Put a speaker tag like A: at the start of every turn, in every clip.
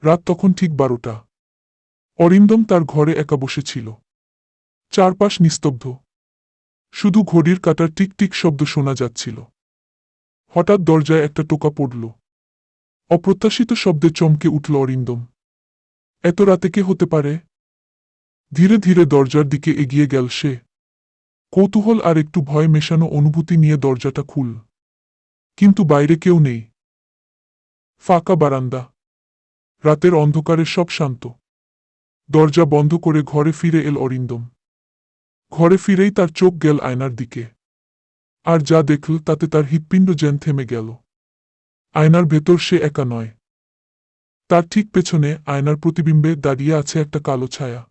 A: রাত তখন ঠিক 12টা। অরিন্দম তার ঘরে একা বসেছিল। চারপাশ নিস্তব্ধ। শুধু ঘড়ির কাঁটার টিক টিক শব্দ শোনা যাচ্ছিল। হঠাৎ দরজায় একটা টোকা পড়ল। অপ্রত্যাশিত শব্দে চমকে উঠল অরিন্দম। এত রাতে কে হতে পারে? ধীরে ধীরে দরজার দিকে এগিয়ে গেল সে। কৌতূহল আর একটু ভয় মেশানো অনুভূতি নিয়ে দরজাটা খুল। কিন্তু বাইরে কেউ নেই। ফাঁকা বারান্দা। রাতের অন্ধকারে সব শান্ত। দরজা বন্ধ করে ঘরে ফিরে এল অরিন্দম। ঘরে ফিরেই তার চোখ গেল আয়নার দিকে। আর যা দেখল তাতে তার হৃৎপিণ্ড যেন থেমে গেল। আয়নার ভেতর সে একা নয়। তার ঠিক পেছনে আয়নার প্রতিবিম্বে দাঁড়িয়ে আছে একটা কালো ছায়া।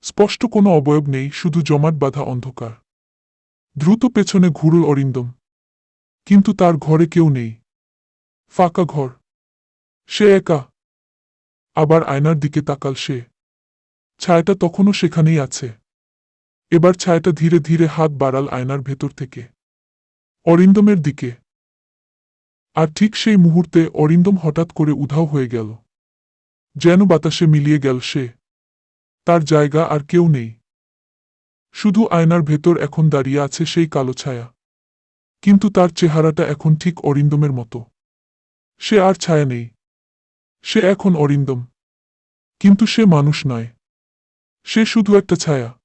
A: স্পষ্ট কোনো অবয়ব নেই, শুধু জমাট বাঁধা অন্ধকার। দ্রুত পেছনে ঘুরল অরিন্দম। কিন্তু তার ঘরে কেউ নেই। ফাঁকা ঘর। সে একা। আবার আয়নার দিকে তাকাল সে। ছায়াটা তখনও সেখানেই আছে। এবার ছায়াটা ধীরে ধীরে হাত বাড়াল আয়নার ভেতর থেকে অরিন্দমের দিকে। আর ঠিক সেই মুহূর্তে অরিন্দম হঠাৎ করে উধাও হয়ে গেল। যেন বাতাসে মিলিয়ে গেল সে। তার জায়গা আর কেউ নেই। শুধু আয়নার ভেতর এখন দাঁড়িয়ে আছে সেই কালো ছায়া। কিন্তু তার চেহারাটা এখন ঠিক অরিন্দমের মতো। সে আর ছায়া নেই। সে এখন অরিন্দম। কিন্তু সে মানুষ নয়। সে শুধু একটা ছায়া।